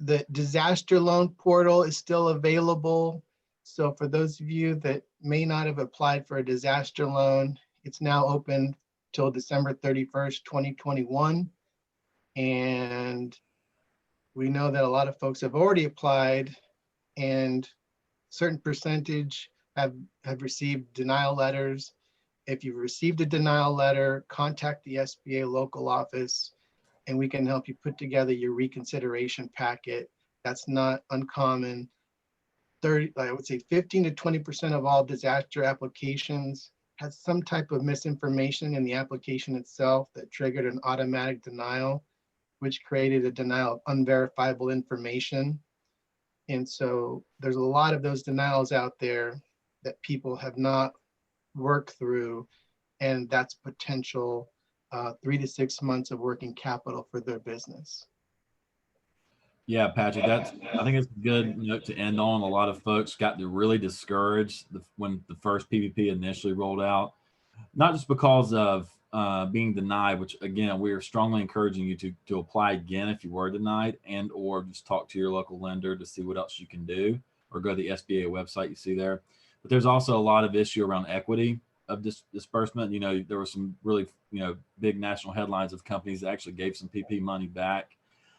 S4: The disaster loan portal is still available. So for those of you that may not have applied for a disaster loan, it's now open till December 31st, 2021. And we know that a lot of folks have already applied, and certain percentage have received denial letters. If you've received a denial letter, contact the SBA local office, and we can help you put together your reconsideration packet. That's not uncommon. I would say 15 to 20% of all disaster applications has some type of misinformation in the application itself that triggered an automatic denial, which created a denial of unverifiable information. And so there's a lot of those denials out there that people have not worked through, and that's potential 3 to 6 months of working capital for their business.
S1: Yeah, Patrick, I think it's a good note to end on. A lot of folks got really discouraged when the first PPP initially rolled out, not just because of being denied, which again, we are strongly encouraging you to apply again if you were denied, and or just talk to your local lender to see what else you can do, or go to the SBA website you see there. But there's also a lot of issue around equity of disbursement. There were some really, big national headlines of companies that actually gave some PP money back.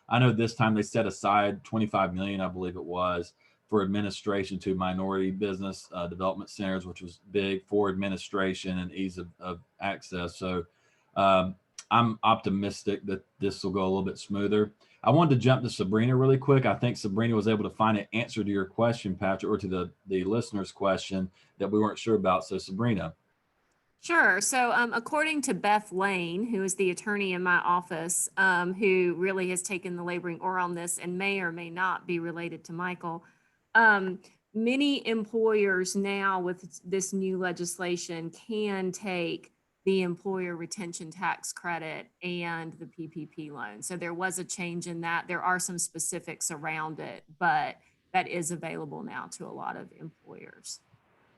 S1: I know this time they set aside 25 million, I believe it was, for administration to minority business development centers, which was big for administration and ease of access. So I'm optimistic that this will go a little bit smoother. I wanted to jump to Sabrina really quick. I think Sabrina was able to find an answer to your question, Patrick, or to the listener's question that we weren't sure about. So Sabrina.
S2: Sure. So, according to Beth Lane, who is the attorney in my office, who really has taken the laboring oar on this and may or may not be related to Michael, many employers now with this new legislation can take the employer retention tax credit and the PPP loan. So there was a change in that. There are some specifics around it, but that is available now to a lot of employers.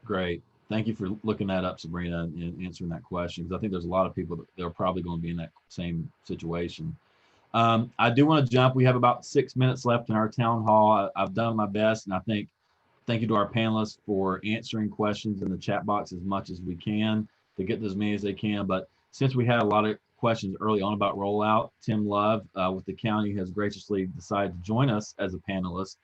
S1: Great. Thank you for looking that up, Sabrina, and answering that question, because I think there's a lot of people that are probably going to be in that same situation. I do want to jump. We have about 6 minutes left in our town hall. I've done my best, and I think thank you to our panelists for answering questions in the chat box as much as we can to get as many as they can. But since we had a lot of questions early on about rollout, Tim Love with the county has graciously decided to join us as a panelist.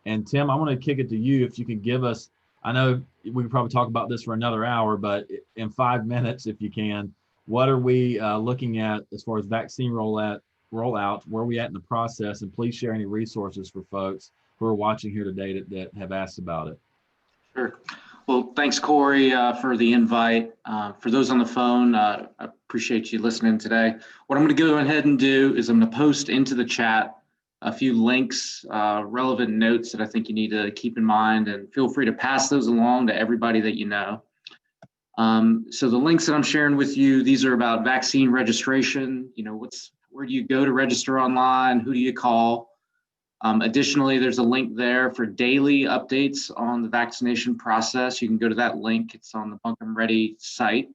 S1: And Tim, I want to kick it to you. If you could give us, I know we could probably talk about this for another hour, but in 5 minutes, if you can, what are we looking at as far as vaccine rollout, where are we at in the process? And please share any resources for folks who are watching here today that have asked about it.
S5: Sure. Well, thanks, Corey, for the invite. For those on the phone, I appreciate you listening today. What I'm going to go ahead and do is I'm going to post into the chat a few links, relevant notes that I think you need to keep in mind, and feel free to pass those along to everybody that you know. So the links that I'm sharing with you, these are about vaccine registration. You know, where do you go to register online? Who do you call? Additionally, there's a link there for daily updates on the vaccination process. You can go to that link. It's on the Buncombe Ready site.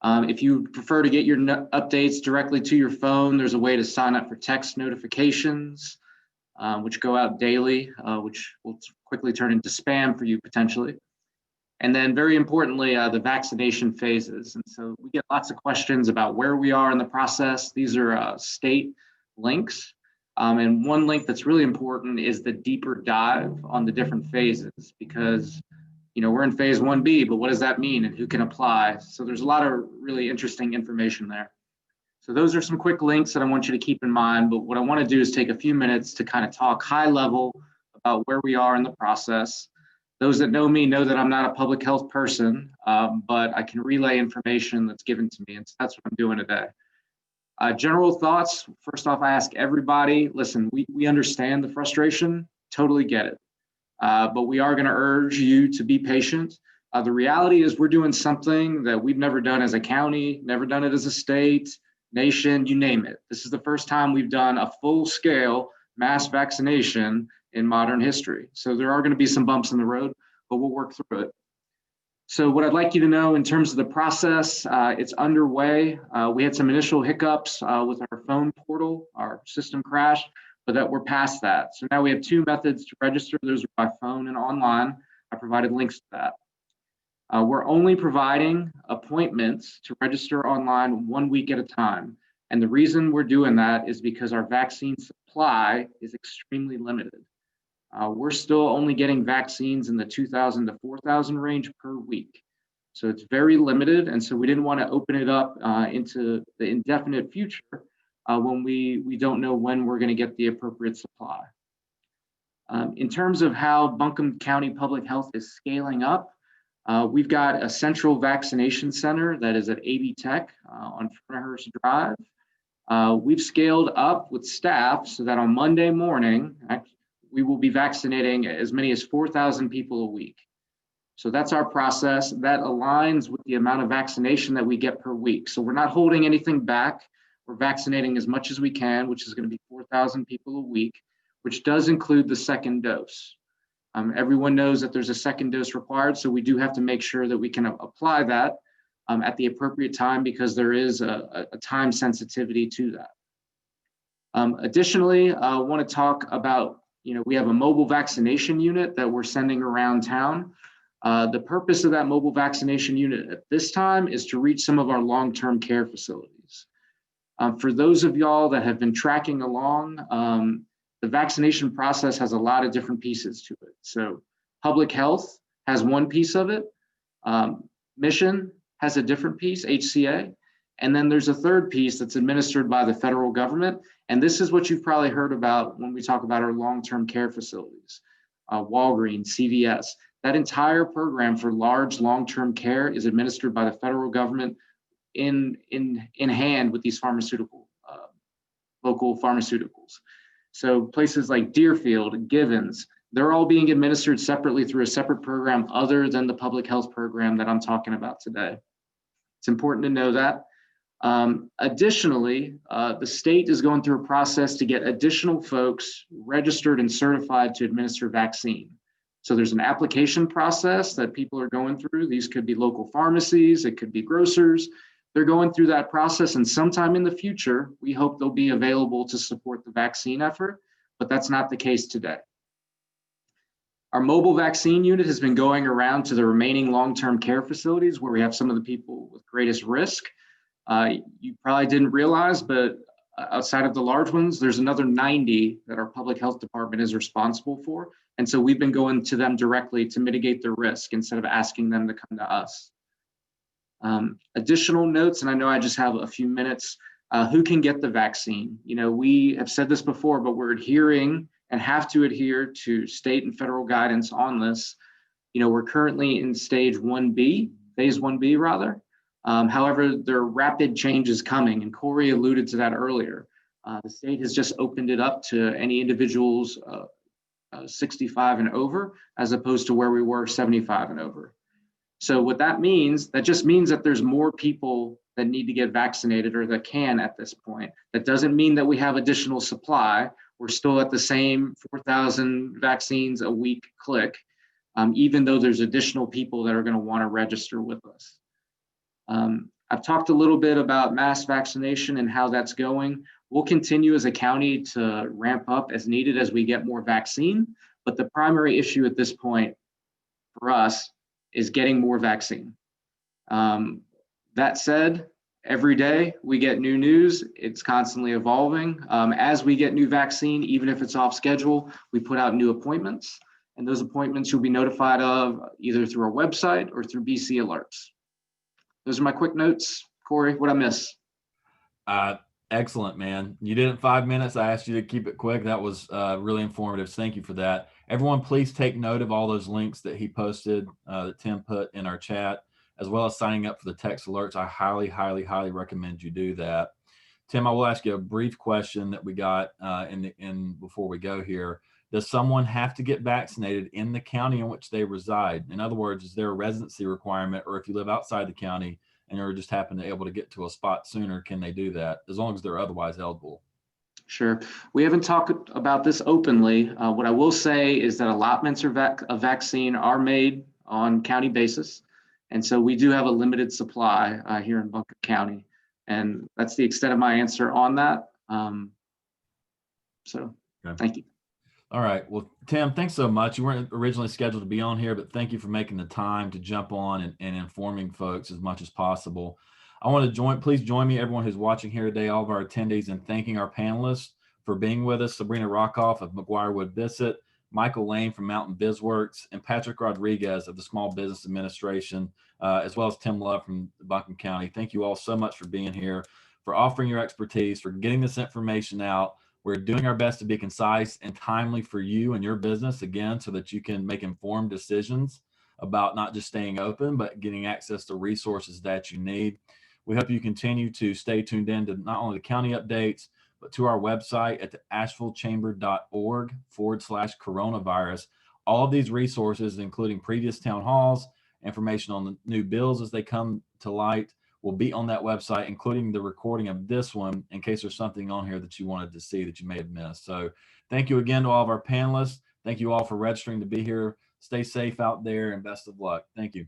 S5: If you prefer to get your updates directly to your phone, there's a way to sign up for text notifications, which go out daily, which will quickly turn into spam for you potentially. And then very importantly, the vaccination phases. And so we get lots of questions about where we are in the process. These are state links. And one link that's really important is the deeper dive on the different phases, because you know, we're in phase 1B, but what does that mean and who can apply? So there's a lot of really interesting information there. So those are some quick links that I want you to keep in mind, but what I want to do is take a few minutes to kind of talk high level about where we are in the process. Those that know me know that I'm not a public health person, but I can relay information that's given to me, and so that's what I'm doing today. General thoughts, first off, I ask everybody, listen, we understand the frustration, totally get it. But we are going to urge you to be patient. The reality is we're doing something that we've never done as a county, never done it as a state, nation, you name it. This is the first time we've done a full-scale mass vaccination in modern history. So there are going to be some bumps in the road, but we'll work through it. So what I'd like you to know in terms of the process, it's underway. We had some initial hiccups with our phone portal, our system crashed, but that we're past that. So now we have two methods to register. Those are by phone and online. I provided links to that. We're only providing appointments to register online 1 week at a time. And the reason we're doing that is because our vaccine supply is extremely limited. We're still only getting vaccines in the 2,000 to 4,000 range per week. So it's very limited. And so we didn't want to open it up into the indefinite future when we don't know when we're going to get the appropriate supply. In terms of how Buncombe County Public Health is scaling up, we've got a central vaccination center that is at AB Tech on Fernhurst Drive. We've scaled up with staff so that on Monday morning, we will be vaccinating as many as 4,000 people a week. So that's our process. That aligns with the amount of vaccination that we get per week. So we're not holding anything back. We're vaccinating as much as we can, which is going to be 4,000 people a week, which does include the second dose. Everyone knows that there's a second dose required, so we do have to make sure that we can apply that at the appropriate time, because there is a time sensitivity to that. Additionally, I want to talk about, we have a mobile vaccination unit that we're sending around town. The purpose of that mobile vaccination unit at this time is to reach some of our long-term care facilities. For those of y'all that have been tracking along, the vaccination process has a lot of different pieces to it. So public health has one piece of it. Mission has a different piece, HCA. And then there's a third piece that's administered by the federal government. And this is what you've probably heard about when we talk about our long-term care facilities, Walgreens, CVS. That entire program for large long-term care is administered by the federal government in hand with these local pharmaceuticals. So places like Deerfield, Givens, they're all being administered separately through a separate program other than the public health program that I'm talking about today. It's important to know that. Additionally, the state is going through a process to get additional folks registered and certified to administer vaccine. So there's an application process that people are going through. These could be local pharmacies, it could be grocers. They're going through that process, and sometime in the future, we hope they'll be available to support the vaccine effort, but that's not the case today. Our mobile vaccine unit has been going around to the remaining long-term care facilities where we have some of the people with greatest risk. You probably didn't realize, but outside of the large ones, there's another 90 that our public health department is responsible for. And so we've been going to them directly to mitigate the risk instead of asking them to come to us. Additional notes, and I know I just have a few minutes, who can get the vaccine? You know, we have said this before, but we're adhering and have to adhere to state and federal guidance on this. You know, we're currently in stage 1B, phase 1B rather. However, there are rapid changes coming, and Corey alluded to that earlier. The state has just opened it up to any individuals 65 and over, as opposed to where we were 75 and over. So what that means, that just means that there's more people that need to get vaccinated or that can at this point. That doesn't mean that we have additional supply. We're still at the same 4,000 vaccines a week click, even though there's additional people that are going to want to register with us. I've talked a little bit about mass vaccination and how that's going. We'll continue as a county to ramp up as needed as we get more vaccine, but the primary issue at this point for us is getting more vaccine. That said, every day we get new news. It's constantly evolving. As we get new vaccine, even if it's off schedule, we put out new appointments, and those appointments you'll be notified of either through our website or through BC Alerts. Those are my quick notes. Corey, what'd I miss?
S1: Excellent, man. You did it in 5 minutes. I asked you to keep it quick. That was really informative. Thank you for that. Everyone, please take note of all those links that he posted, that Tim put in our chat, as well as signing up for the text alerts. I highly, highly, highly recommend you do that. Tim, I will ask you a brief question that we got before we go here. Does someone have to get vaccinated in the county in which they reside? In other words, is there a residency requirement, or if you live outside the county and you're just happen to be able to get to a spot sooner, can they do that as long as they're otherwise eligible?
S5: Sure. We haven't talked about this openly. What I will say is that allotments of vaccine are made on county basis. And so we do have a limited supply here in Bunker County. And that's the extent of my answer on that. Okay. Thank you.
S1: All right. Well, Tim, thanks so much. You weren't originally scheduled to be on here, but thank you for making the time to jump on and informing folks as much as possible. I want to please join me, everyone who's watching here today, all of our attendees, in thanking our panelists for being with us. Sabrina Rockoff of McGuire Wood Bissette, Michael Lane from Mountain Bizworks, and Patrick Rodriguez of the Small Business Administration, as well as Tim Love from Buncombe County. Thank you all so much for being here, for offering your expertise, for getting this information out. We're doing our best to be concise and timely for you and your business, again, so that you can make informed decisions about not just staying open, but getting access to resources that you need. We hope you continue to stay tuned in to not only the county updates, but to our website at the ashevillechamber.org/coronavirus. All of these resources, including previous town halls, information on the new bills as they come to light, will be on that website, including the recording of this one in case there's something on here that you wanted to see that you may have missed. So thank you again to all of our panelists. Thank you all for registering to be here. Stay safe out there and best of luck. Thank you.